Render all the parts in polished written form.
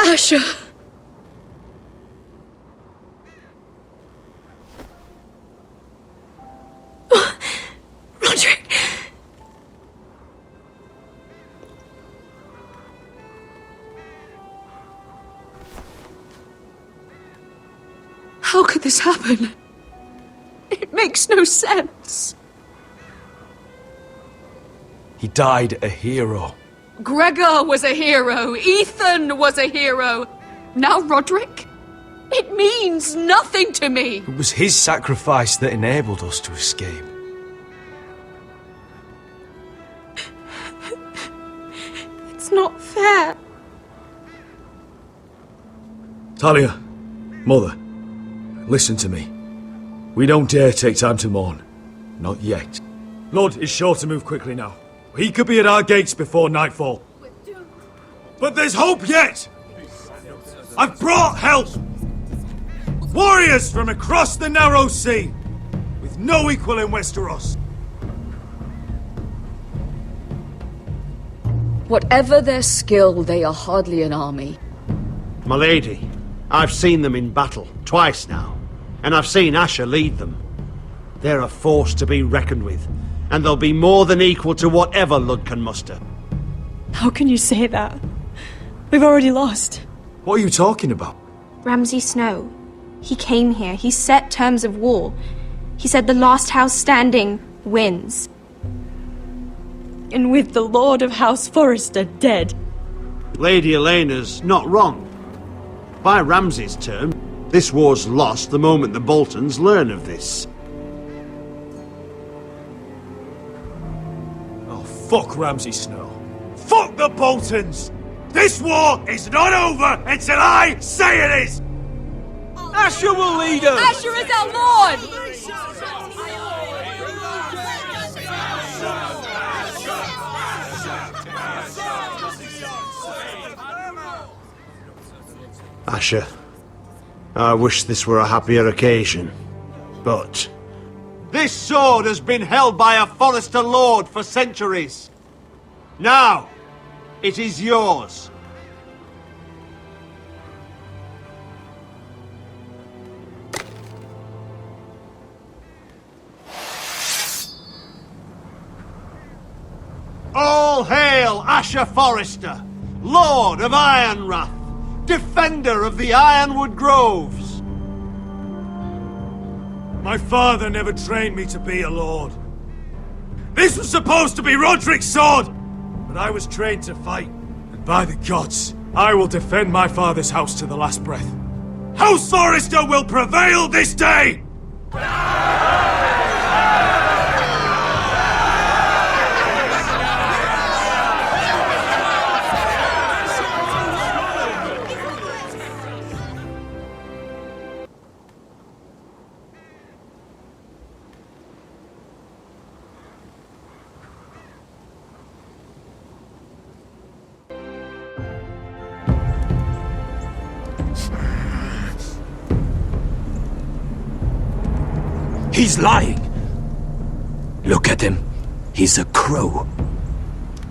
Asher! Roderick! How could this happen? It makes no sense. He died a hero. Gregor was a hero. Ethan was a hero. Now Roderick? It means nothing to me. It was his sacrifice that enabled us to escape. It's not fair. Talia, Mother, listen to me. We don't dare take time to mourn. Not yet. Blood is sure to move quickly now. He could be at our gates before nightfall. But there's hope yet! I've brought help! Warriors from across the narrow sea, with no equal in Westeros. Whatever their skill, they are hardly an army. My lady, I've seen them in battle, twice now, and I've seen Asher lead them. They're a force to be reckoned with, and they'll be more than equal to whatever Lud can muster. How can you say that? We've already lost. What are you talking about? Ramsay Snow. He came here, he set terms of war. He said the last house standing wins. And with the Lord of House Forrester dead. Lady Elena's not wrong. By Ramsay's term, this war's lost the moment the Boltons learn of this. Oh, fuck Ramsay Snow. Fuck the Boltons! This war is not over until I say it is! Asher will lead us! Asher is our lord! Asher, I wish this were a happier occasion, but... This sword has been held by a Forrester Lord for centuries. Now, it is yours. All hail Asher Forrester, Lord of Ironrath, defender of the Ironwood Groves. My father never trained me to be a lord. This was supposed to be Roderick's sword, but I was trained to fight. And by the gods, I will defend my father's house to the last breath. House Forrester will prevail this day! He's lying! Look at him. He's a crow.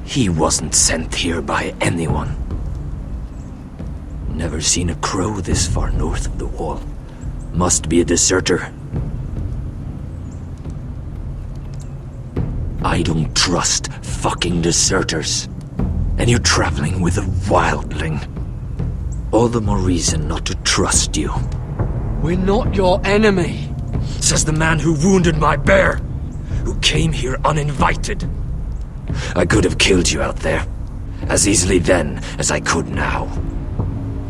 He wasn't sent here by anyone. Never seen a crow this far north of the wall. Must be a deserter. I don't trust fucking deserters. And you're traveling with a wildling. All the more reason not to trust you. We're not your enemy, says the man who wounded my bear, who came here uninvited. I could have killed you out there, as easily then as I could now.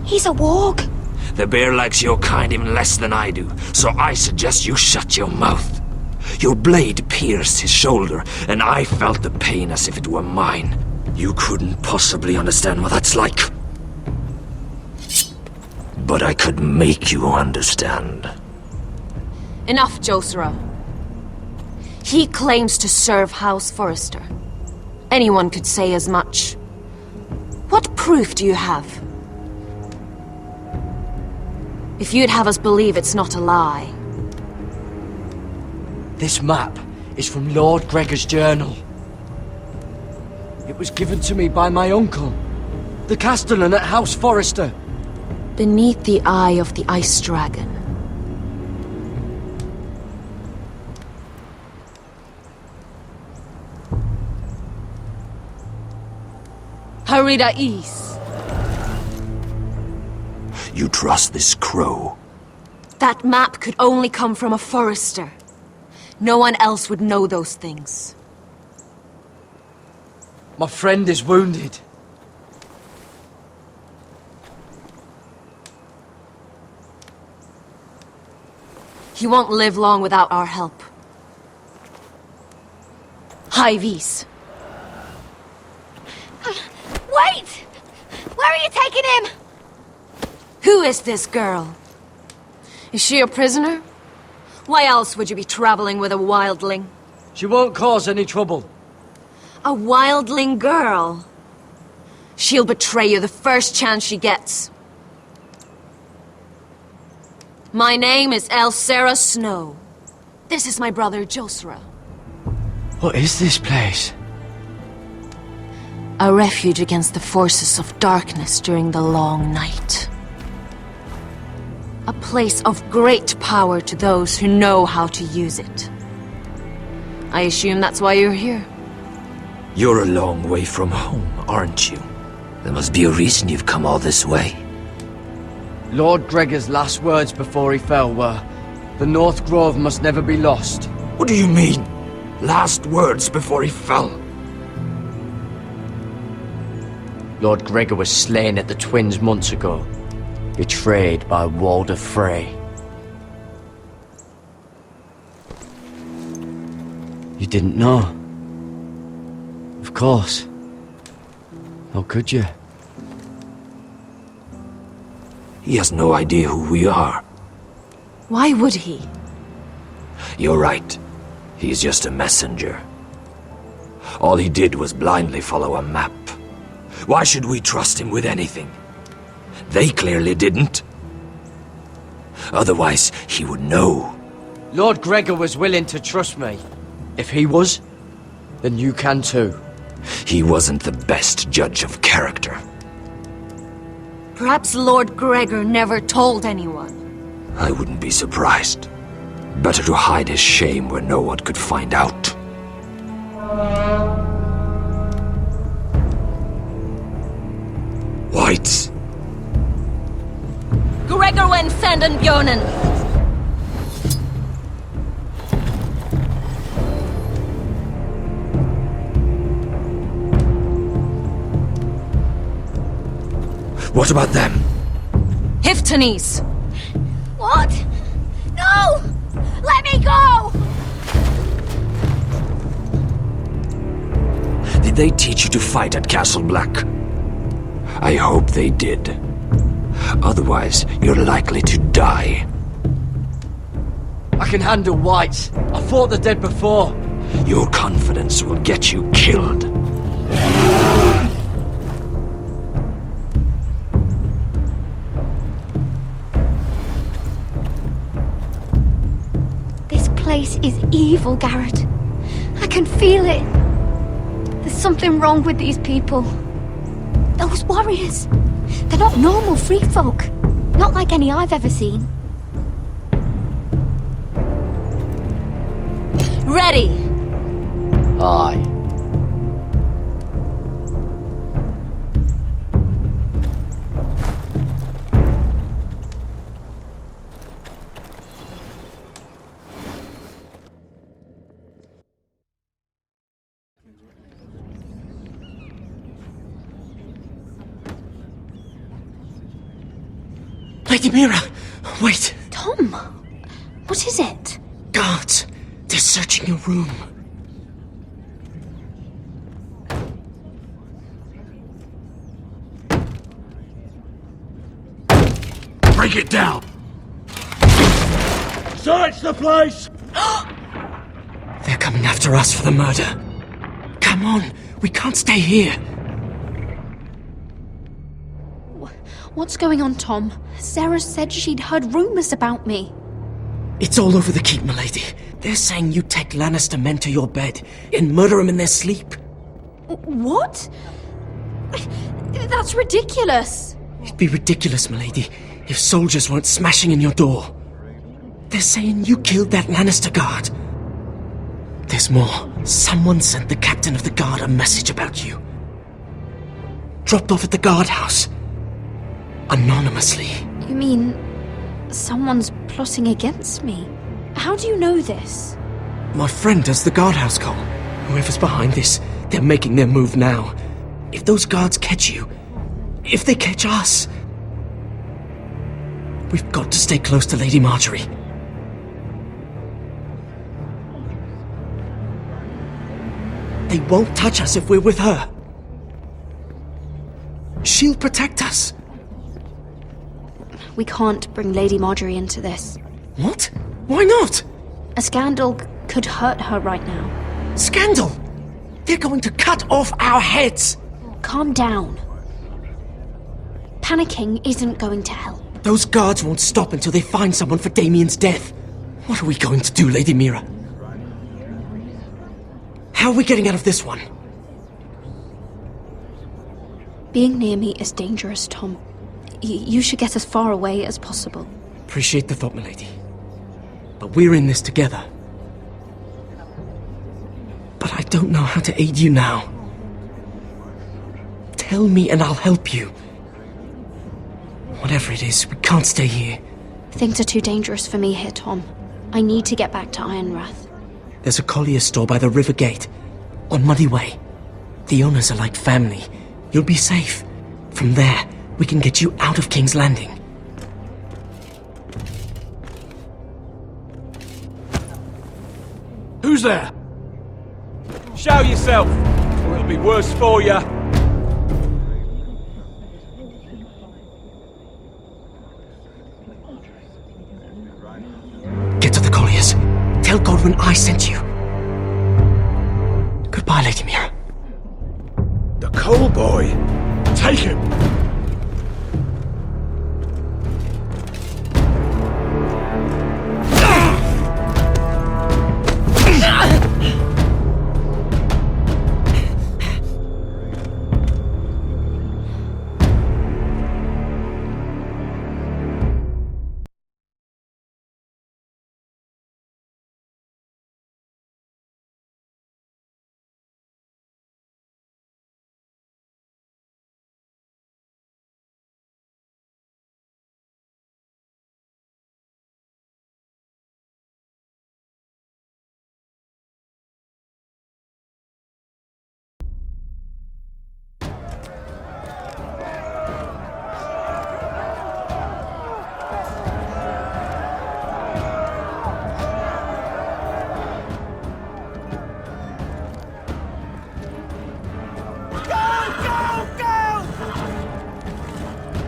He's a warg. The bear likes your kind even less than I do, so I suggest you shut your mouth. Your blade pierced his shoulder, and I felt the pain as if it were mine. You couldn't possibly understand what that's like. But I could make you understand. Enough, Josera. He claims to serve House Forrester. Anyone could say as much. proof do you have? If you'd have us believe it's not a lie. This map is from Lord Gregor's journal. It was given to me by my uncle, the castellan at House Forrester. Beneath the eye of the Ice Dragon. Harida East. You trust this crow? That map could only come from a Forrester. No one else would know those things. My friend is wounded. He won't live long without our help. High Vis. Wait! Where are you taking him? Who is this girl? Is she a prisoner? Why else would you be traveling with a wildling? She won't cause any trouble. A wildling girl? She'll betray you the first chance she gets. My name is Elsera Snow. This is my brother Josra. What is this place? A refuge against the forces of darkness during the long night. A place of great power to those who know how to use it. I assume that's why you're here. You're a long way from home, aren't you? There must be a reason you've come all this way. Lord Gregor's last words before he fell were, "The North Grove must never be lost." What do you mean? Last words before he fell? Lord Gregor was slain at the Twins months ago, betrayed by Walder Frey. You didn't know? Of course. How could you? He has no idea who we are. Why would he? You're right. He's just a messenger. All he did was blindly follow a map. Why should we trust him with anything? They clearly didn't. Otherwise, he would know. Lord Gregor was willing to trust me. If he was, then you can too. He wasn't the best judge of character. Perhaps Lord Gregor never told anyone. I wouldn't be surprised. Better to hide his shame where no one could find out. Whites. Gregor wen senden björnen. What about them? Hiftanes. What? No! Let me go! Did they teach you to fight at Castle Black? I hope they did. Otherwise, you're likely to die. I can handle whites. I fought the dead before. Your confidence will get you killed. This place is evil, Garrett. I can feel it. There's something wrong with these people. Those warriors. They're not normal free folk. Not like any I've ever seen. Ready. Aye. Lady Mira, wait. Tom, what is it? Guards, they're searching your room. Break it down! Search the place! They're coming after us for the murder. Come on, we can't stay here. What's going on, Tom? Sarah said she'd heard rumors about me. It's all over the keep, milady. They're saying you take Lannister men to your bed and murder them in their sleep. What? That's ridiculous. It'd be ridiculous, milady, if soldiers weren't smashing in your door. They're saying you killed that Lannister guard. There's more. Someone sent the captain of the guard a message about you. Dropped off at the guardhouse. Anonymously. You mean someone's plotting against me? How do you know this? My friend does the guardhouse call. Whoever's behind this, they're making their move now. If those guards catch you, if they catch us, we've got to stay close to Lady Marjorie. They won't touch us if we're with her. She'll protect us. We can't bring Lady Marjorie into this. What? Why not? A scandal could hurt her right now. Scandal! They're going to cut off our heads! Calm down. Panicking isn't going to help. Those guards won't stop until they find someone for Damien's death. What are we going to do, Lady Mira? How are we getting out of this one? Being near me is dangerous, Tom. You should get as far away as possible. Appreciate the thought, milady. But we're in this together. But I don't know how to aid you now. Tell me and I'll help you. Whatever it is, we can't stay here. Things are too dangerous for me here, Tom. I need to get back to Ironrath. There's a collier's store by the river gate, on Muddy Way. The owners are like family. You'll be safe. From there, we can get you out of King's Landing. Who's there? Show yourself, or it'll be worse for you. Get to the colliers. Tell Godwin I sent you. Goodbye, Lady Mira. The Coal Boy. Take him.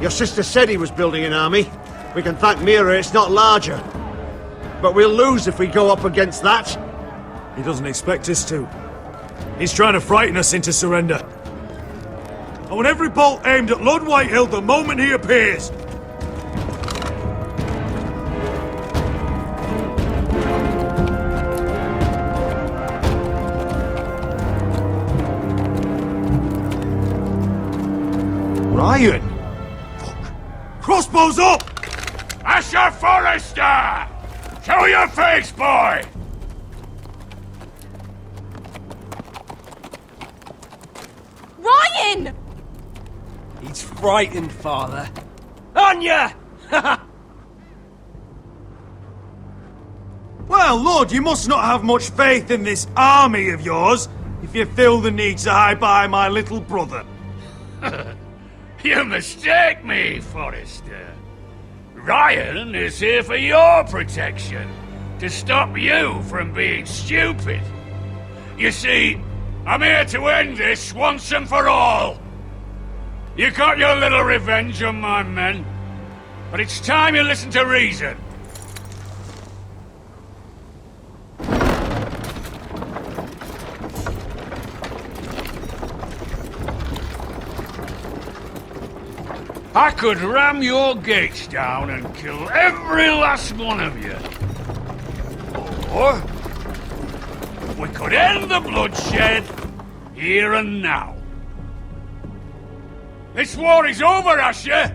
Your sister said he was building an army. We can thank Mira it's not larger. But we'll lose if we go up against that. He doesn't expect us to. He's trying to frighten us into surrender. I want every bolt aimed at Lord Whitehill the moment he appears. Ryan! Fuck. Crossbows up! Asher Forrester! Show your face, boy! Ryan! He's frightened, father. Anya! Well, Lord, you must not have much faith in this army of yours if you feel the need to hide behind my little brother. You mistake me, Forrester. Ryan is here for your protection, to stop you from being stupid. You see, I'm here to end this once and for all. You got your little revenge on my men, but it's time you listen to reason. I could ram your gates down and kill every last one of you. Or we could end the bloodshed here and now. This war is over, Asher.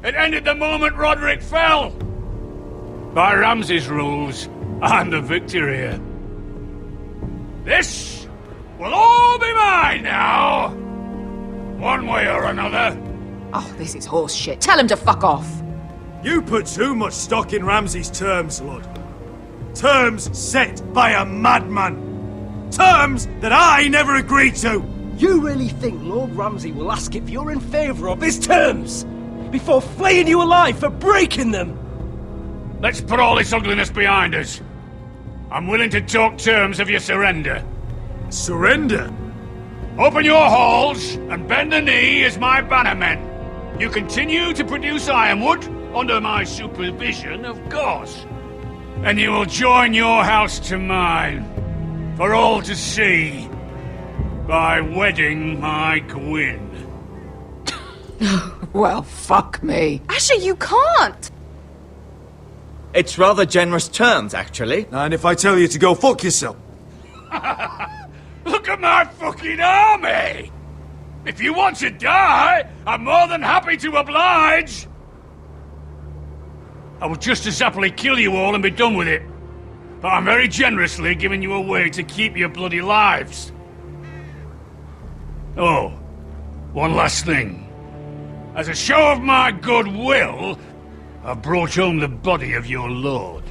It ended the moment Roderick fell. By Ramsay's rules, I'm the victor here. This will all be mine now. One way or another. Oh, this is horse shit. Tell him to fuck off. You put too much stock in Ramsay's terms, Lord. Terms set by a madman. Terms that I never agreed to. You really think Lord Ramsay will ask if you're in favour of his terms before flaying you alive for breaking them? Let's put all this ugliness behind us. I'm willing to talk terms of your surrender. Surrender? Open your halls and bend the knee as my bannermen. You continue to produce ironwood under my supervision, of course. And you will join your house to mine for all to see by wedding my Gwyn. Well, fuck me. Asher, you can't! It's rather generous terms, actually. And if I tell you to go fuck yourself? Look at my fucking army! If you want to die, I'm more than happy to oblige! I would just as happily kill you all and be done with it. But I'm very generously giving you a way to keep your bloody lives. Oh, one last thing. As a show of my goodwill, I've brought home the body of your lord.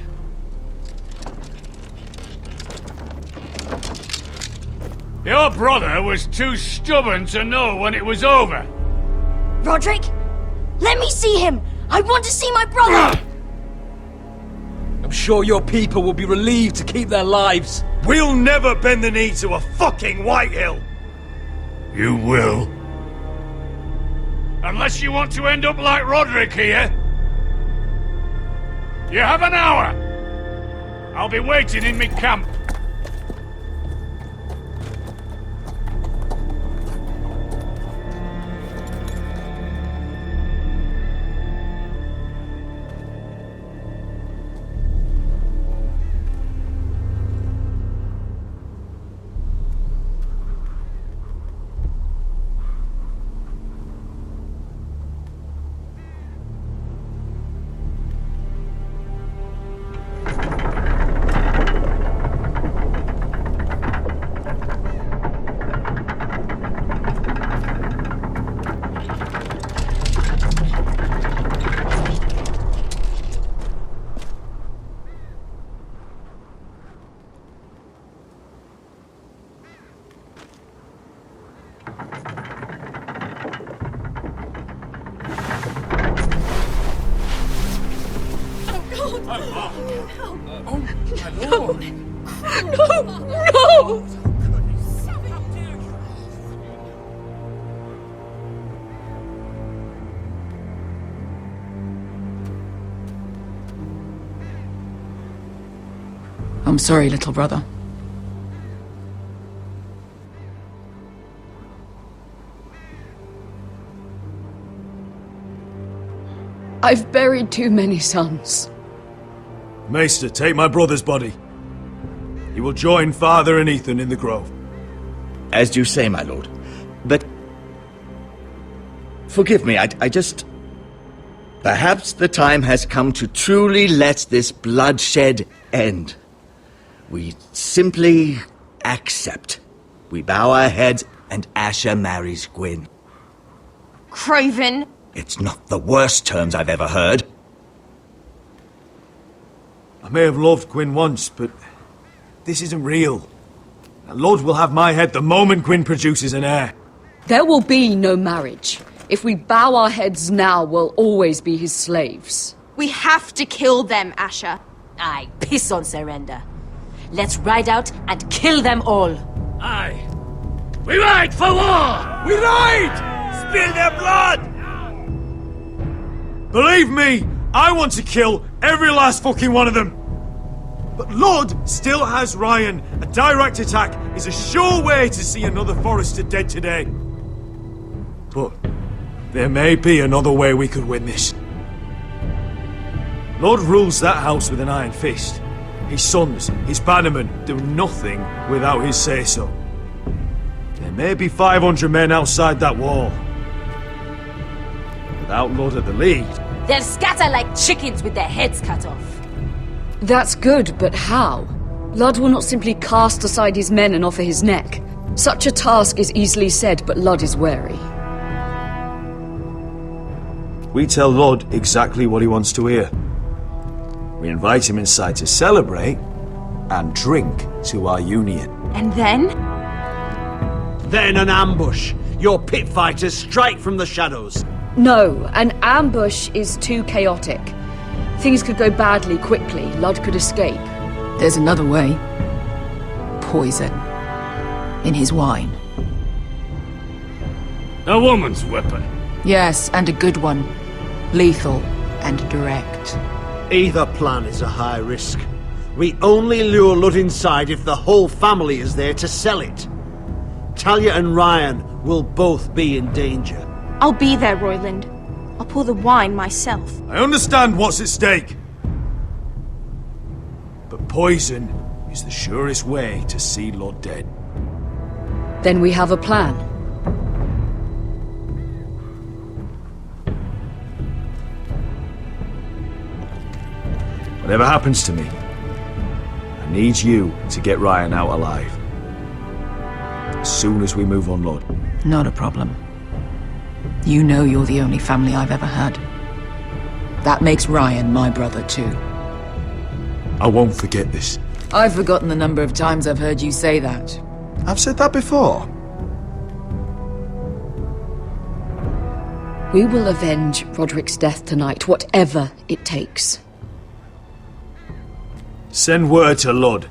Your brother was too stubborn to know when it was over. Roderick, let me see him! I want to see my brother! I'm sure your people will be relieved to keep their lives. We'll never bend the knee to a fucking Whitehill! You will. Unless you want to end up like Roderick here. You have an hour. I'll be waiting in me camp. No! I'm sorry, little brother. I've buried too many sons. Maester, take my brother's body. He will join father and Ethan in the grove. As you say, my lord. But... forgive me, I just... Perhaps the time has come to truly let this bloodshed end. We simply accept. We bow our heads and Asher marries Gwyn. Craven! It's not the worst terms I've ever heard. I may have loved Gwyn once, but this isn't real. Lord will have my head the moment Gwyn produces an heir. There will be no marriage. If we bow our heads now, we'll always be his slaves. We have to kill them, Asher. Aye, piss on surrender. Let's ride out and kill them all. Aye. We ride for war! We ride! Spill their blood! Believe me, I want to kill every last fucking one of them. But Lord still has Ryan. A direct attack is a sure way to see another Forrester dead today. But There may be another way we could win this. Lord rules that house with an iron fist. His sons, his bannermen, do nothing without his say-so. There may be 500 men outside that wall. Without Lord at the lead... They'll scatter like chickens with their heads cut off. That's good, but how? Lud will not simply cast aside his men and offer his neck. Such a task is easily said, but Lud is wary. We tell Lord exactly what he wants to hear. We invite him inside to celebrate and drink to our union. And then? Then an ambush. Your pit fighters strike from the shadows. No, an ambush is too chaotic. Things could go badly quickly. Lud could escape. There's another way. Poison. In his wine. A woman's weapon. Yes, and a good one. Lethal and direct. Either plan is a high risk. We only lure Lud inside if the whole family is there to sell it. Talia and Ryan will both be in danger. I'll be there, Royland. I'll pour the wine myself. I understand what's at stake. But poison is the surest way to see Lord dead. Then we have a plan. Whatever happens to me, I need you to get Ryan out alive. As soon as we move on, Lord. Not a problem. You know you're the only family I've ever had. That makes Ryan my brother too. I won't forget this. I've forgotten the number of times I've heard you say that. I've said that before. We will avenge Roderick's death tonight, whatever it takes. Send word to Lud.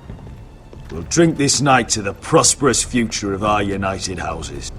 We'll drink this night to the prosperous future of our united houses.